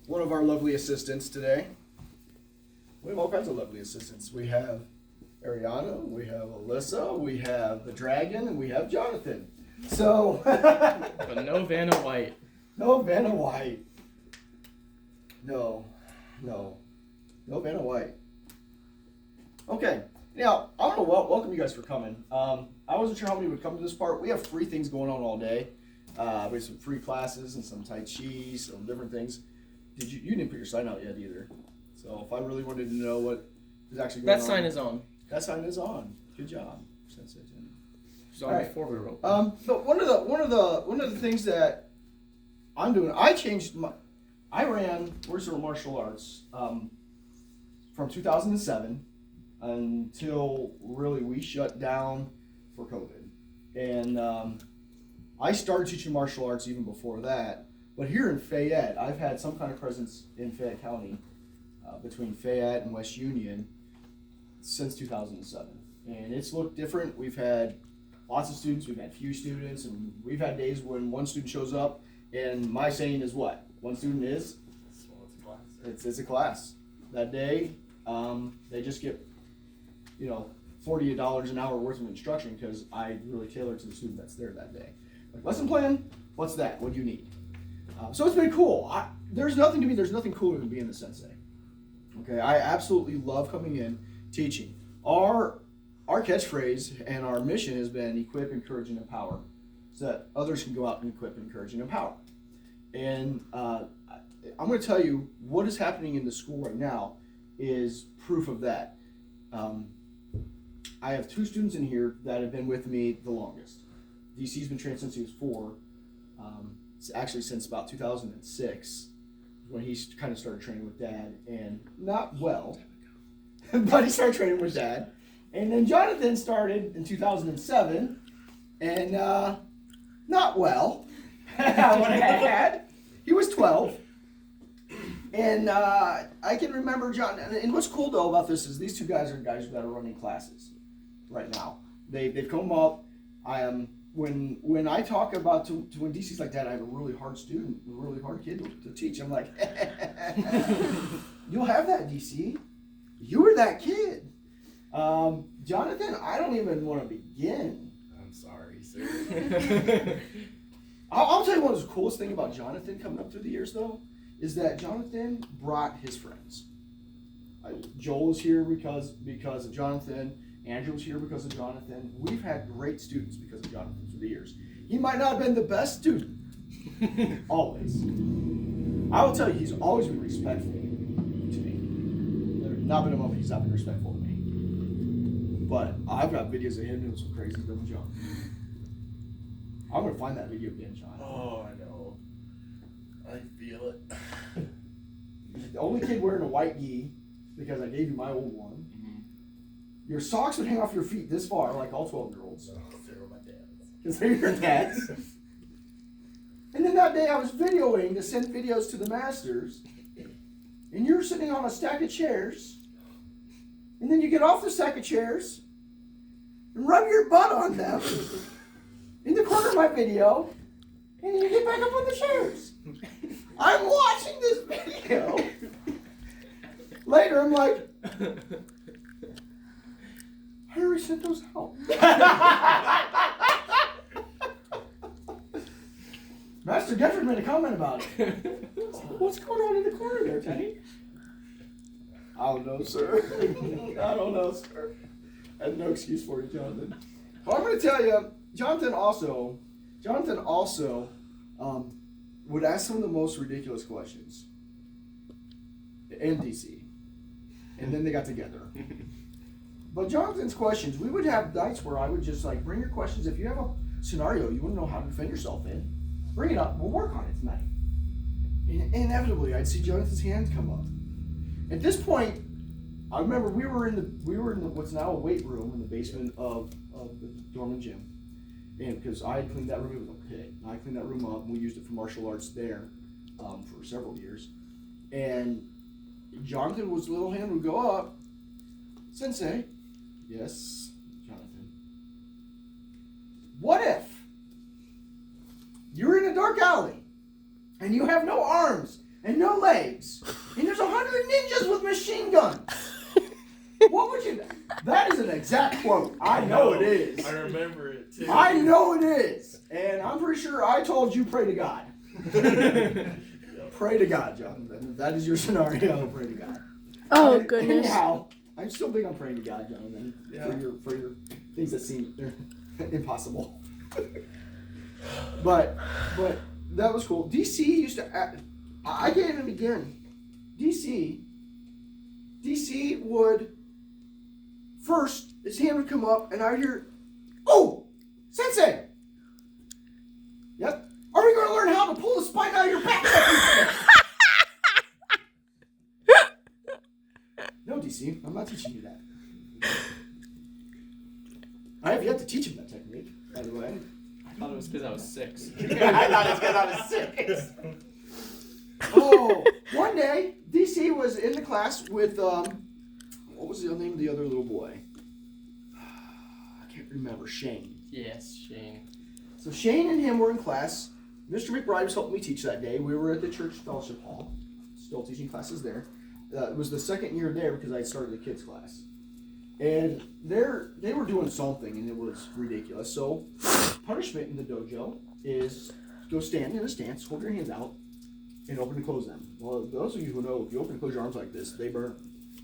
one of our lovely assistants today. We have all kinds of lovely assistants. We have Ariana, we have Alyssa, we have the dragon, and we have Jonathan. So, but no Vanna White. No Vanna White. No Vanna White. Okay, now I want to welcome you guys for coming. I wasn't sure how many would come to this part. We have free things going on all day. We have some free classes and some Tai Chi, some different things. You didn't put your sign out yet either. So if I really wanted to know what is actually going on. That sign is on. That sign is on. Good job, Sensei. It's on before we wrote. But one of the things that I'm doing, I ran Oriental martial arts from 2007 until really we shut down for COVID, and I started teaching martial arts even before that. But here in Fayette, I've had some kind of presence in Fayette County between Fayette and West Union since 2007, and it's looked different. We've had lots of students, we've had few students, and we've had days when one student shows up, and my saying is what? One student is? Well, it's a class. It's a class. That day, they just get, $40 an hour worth of instruction because I really tailor to the student that's there that day. Like, lesson plan, what's that? What do you need? So it's been cool. There's nothing cooler than being the sensei. Okay, I absolutely love coming in, teaching. Our catchphrase and our mission has been equip, encourage, and empower, so that others can go out and equip, encourage, and empower. And I'm going to tell you what is happening in the school right now is proof of that. I have two students in here that have been with me the longest. DC's been trained since he was 4. Actually, since about 2006, when he kind of started training with Dad, and not well, but he started training with Dad. And then Jonathan started in 2007, and not well. What I had, he was 12, and I can remember John. And what's cool though about this is these two guys are guys that are running classes right now. They've come up. I am when I talk about to when DC's like, Dad, I have a really hard student, a really hard kid to teach. I'm like, you'll have that, DC. You were that kid. Jonathan, I don't even want to begin. I'm sorry, sir. I'll tell you one of the coolest thing about Jonathan coming up through the years, though, is that Jonathan brought his friends. Joel is here because of Jonathan. Andrew was here because of Jonathan. We've had great students because of Jonathan through the years. He might not have been the best student, always. I will tell you, he's always been respectful to me. There's not been a moment he's not been respectful to me. But I've got videos of him doing some crazy stuff with John. I'm going to find that video again, John. Oh, I know. I feel it. You're the only kid wearing a white gi because I gave you my old one. Your socks would hang off your feet this far, like all 12-year-olds. Because they were my dad's. Because they're your dad's. And then that day I was videoing to send videos to the masters, and you're sitting on a stack of chairs, and then you get off the stack of chairs and rub your butt on them in the corner of my video, and then you get back up on the chairs. I'm watching this video. Later, I'm like, I already sent those out. Master Gedford made a comment about it. What's going on in the corner there, Tenney? I don't know, sir. I don't know, sir. I have no excuse for you, Jonathan. Well, I'm going to tell you, Jonathan also would ask some of the most ridiculous questions. And DC. And then they got together. But Jonathan's questions, we would have nights where I would just bring your questions. If you have a scenario you want to know how to defend yourself in, bring it up. We'll work on it tonight. And inevitably, I'd see Jonathan's hand come up. At this point, I remember we were in the what's now a weight room in the basement of the dorm and gym, and because I had cleaned that room, it was a pit. I cleaned that room up, and we used it for martial arts there for several years. And Jonathan's little hand would go up. Sensei, yes, Jonathan. What if you're in a dark alley and you have no arms and no legs, and there's 100 ninjas with machine guns. What would you... That is an exact quote. I know it is. I remember it too. I know it is. And I'm pretty sure I told you pray to God. Pray to God, Jonathan. That is your scenario. Pray to God. Oh, goodness. Anyhow, I'm still big on praying to God, Jonathan, Yeah. for your things that seem impossible. but that was cool. DC used to act, I can't even begin. DC would first, his hand would come up and I'd hear, "Oh, Sensei! Yep. Are we going to learn how to pull the spine out of your back?" No, DC, I'm not teaching you that. I have yet to teach him that technique, by the way. I thought it was because I was 6. I thought it was because I was 6. Oh, one day, DC was in the class with, what was the name of the other little boy? I can't remember. Shane. Yes, Shane. So Shane and him were in class. Mr. McBride was helping me teach that day. We were at the church fellowship hall, still teaching classes there. It was the second year there because I started the kids class. And they were doing something and it was ridiculous. So punishment in the dojo is go stand in a stance, hold your hands out, and open and close them. Well, those of you who know, if you open and close your arms like this, they burn.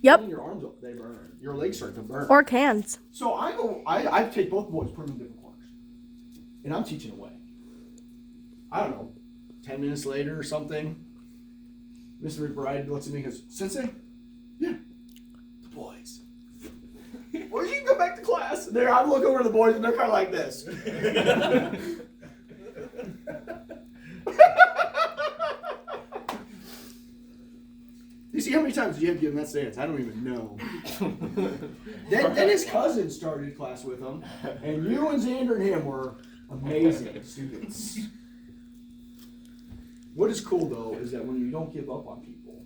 Yep. Open your arms up, they burn. Your legs start to burn. Or cans. So I take both boys, put them in different corners. And I'm teaching away. I don't know, 10 minutes later or something, Mr. McBride looks at me and goes, "Sensei?" "Yeah." "The boys." "Well, you can go back to class." And I look over at the boys and they're kind of like this. You see how many times you have given that stance? I don't even know. Then his cousin started class with him, and you and Xander and him were amazing students. What is cool though is that when you don't give up on people,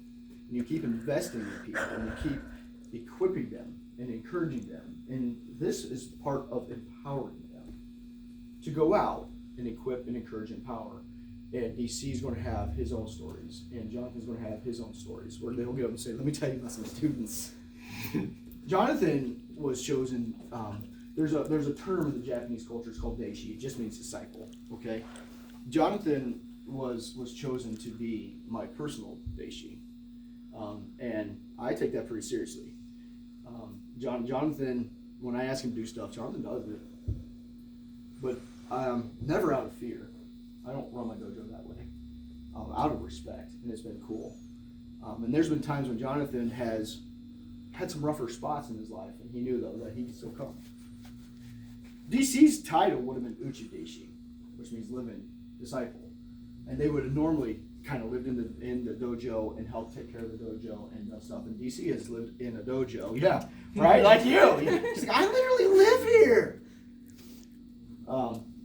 and you keep investing in people, and you keep equipping them and encouraging them, and this is part of empowering them to go out and equip and encourage and empower. And DC is going to have his own stories, and Jonathan's going to have his own stories, where they'll get up and say, "Let me tell you about some students." Jonathan was chosen. There's a term in the Japanese culture. It's called deishi. It just means disciple. Okay, Jonathan was chosen to be my personal deishi, and I take that pretty seriously. Jonathan, when I ask him to do stuff, Jonathan does it, but never out of fear. I don't run my dojo that way, out of respect, and it's been cool. And there's been times when Jonathan has had some rougher spots in his life, and he knew, though, that he could still come. DC's title would have been Uchideshi, which means living disciple. And they would have normally kind of lived in the dojo and helped take care of the dojo and stuff. And DC has lived in a dojo. Yeah, right? Like you. He's like, "I literally live here."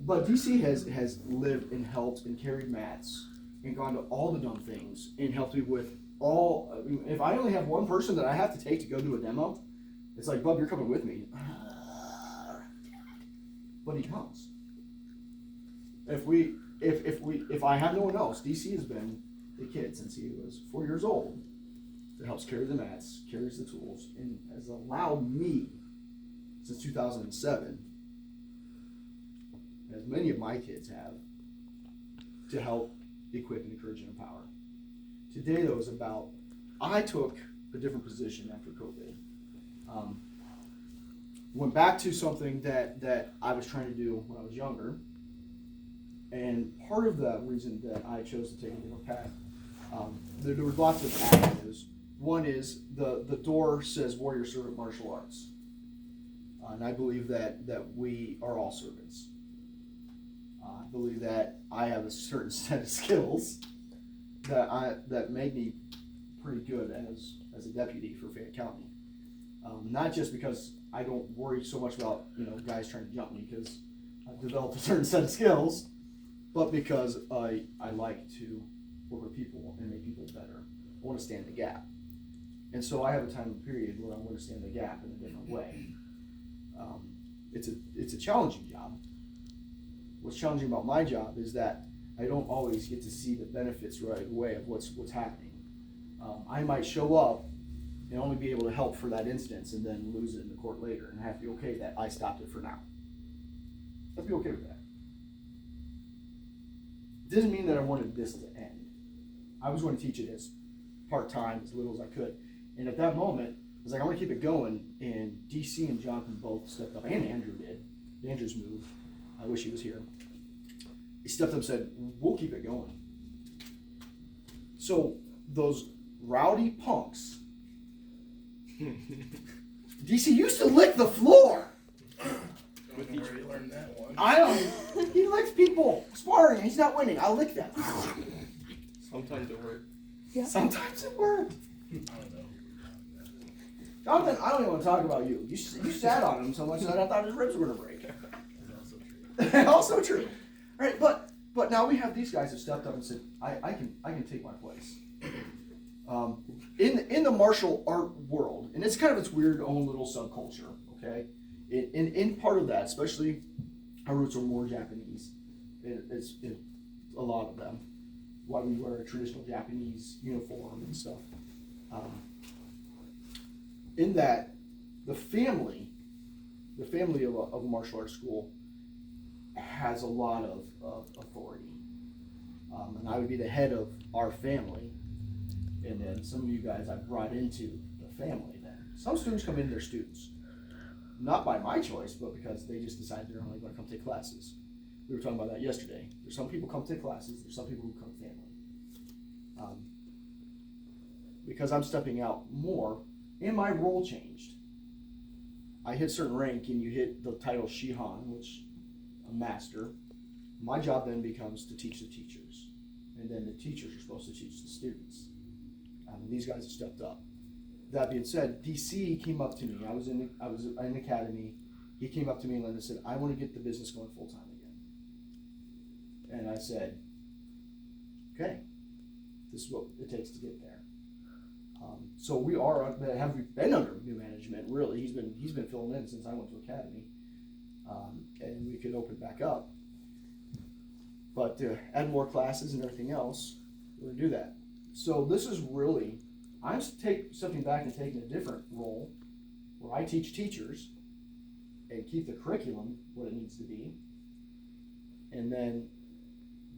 But DC has lived and helped and carried mats and gone to all the dumb things and helped me with all. I mean, if I only have one person that I have to take to go do a demo, it's like, "Bub, you're coming with me." But he comes. If I have no one else, DC has been the kid since he was 4 years old that helps carry the mats, carries the tools, and has allowed me since 2007, as many of my kids have, to help equip and encourage and empower. Today, though, is about, I took a different position after COVID. Went back to something that I was trying to do when I was younger. And part of the reason that I chose to take a different path, there were lots of avenues. One is the door says warrior servant martial arts. And I believe that we are all servants. I believe that I have a certain set of skills that made me pretty good as a deputy for Fayette County. Not just because I don't worry so much about guys trying to jump me, because I've developed a certain set of skills, but because I like to work with people and make people better. I want to stand the gap. And so I have a time and period where I want to stand the gap in a different way. It's a challenging job. What's challenging about my job is that I don't always get to see the benefits right away of what's happening. I might show up and only be able to help for that instance and then lose it in the court later and have to be okay that I stopped it for now. Let's be okay with that. Doesn't mean that I wanted this to end. I was going to teach it as part-time, as little as I could. And at that moment, I was like, I want to keep it going. And DC and Jonathan both stepped up, and Andrew did. Andrew's moved. I wish he was here. He stepped up and said, we'll keep it going. So those rowdy punks, DC used to lick the floor. I don't know where you learned that one. I don't. He licks people sparring. He's not winning. I'll lick them. Sometimes it works. Yeah. Sometimes it worked. I don't know. Jonathan, I don't even want to talk about you. You sat on him so much that I thought his ribs were going to break. That's also true. Also true. All right, but now we have these guys who stepped up and said, I can take my place. In the martial art world, and it's kind of its weird own little subculture, okay? In part of that, especially our roots are more Japanese. It's a lot of them. Why we wear a traditional Japanese uniform and stuff. In that, the family of a martial arts school has a lot of authority. And I would be the head of our family. And then some of you guys I brought into the family then. Some students come in, they're students. Not by my choice, but because they just decide they're only going to come take classes. We were talking about that yesterday. There's some people who come take classes, there's some people who come family. Because I'm stepping out more, and my role changed. I hit certain rank, and you hit the title Shihan, which a master. My job then becomes to teach the teachers, and then the teachers are supposed to teach the students. These guys have stepped up. That being said, DC came up to me. I was in academy. He came up to me and said, "I want to get the business going full time again." And I said, "Okay, this is what it takes to get there." So we have been under new management. Really, he's been filling in since I went to academy, and we could open back up. But to add more classes and everything else, we're gonna do that. So this is really, I'm stepping back and taking a different role, where I teach teachers and keep the curriculum what it needs to be, and then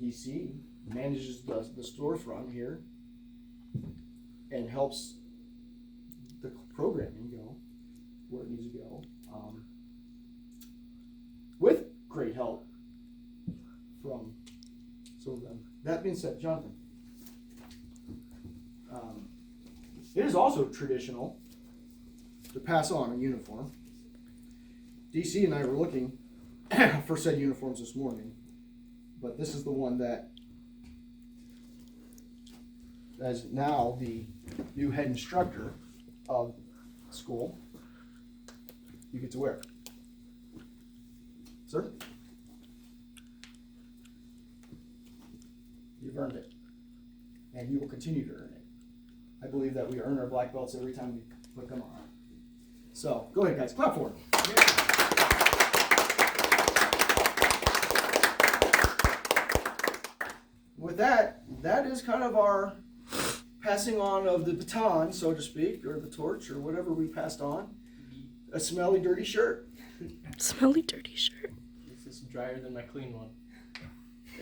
DC manages the storefront here and helps the programming go where it needs to go, with great help from some of them. That being said, Jonathan, it is also traditional to pass on a uniform. DC and I were looking for said uniforms this morning, but this is the one that, as now the new head instructor of school, you get to wear. Sir? You've earned it, and you will continue to earn it. I believe that we earn our black belts every time we put them on. So, go ahead guys, clap for him. With that is kind of our passing on of the baton, so to speak, or the torch, or whatever we passed on. A smelly, dirty shirt. Smelly, dirty shirt. This is drier than my clean one.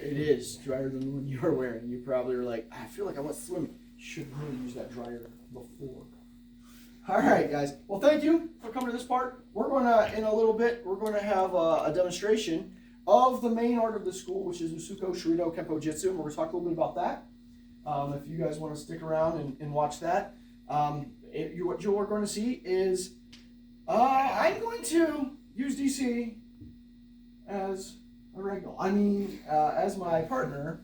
It is drier than the one you are wearing. You probably are like, I feel like I want to swim. You should really use that dryer before. All right, guys. Well, thank you for coming to this part. We're going to, in a little bit, we're going to have a demonstration of the main art of the school, which is Usuko Shurido Kempo Jitsu, and we're going to talk a little bit about that. If you guys want to stick around and watch that. What you're going to see is I'm going to use DC as a regal. As my partner,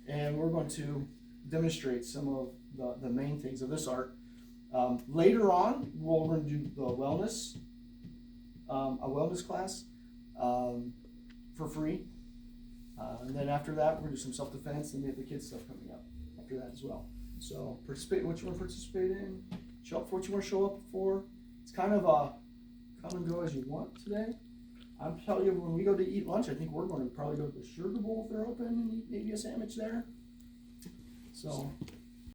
and we're going to demonstrate some of the main things of this art. Later on, we're going to do the wellness, a wellness class for free. And then after that, we're going to do some self-defense, and we have the kids stuff coming up after that as well. So participate in what you want to participate in, show up for what you want to show up for. It's kind of a come and go as you want today. I'm telling you, when we go to eat lunch, I think we're going to probably go to the Sugar Bowl if they're open and eat maybe a sandwich there. So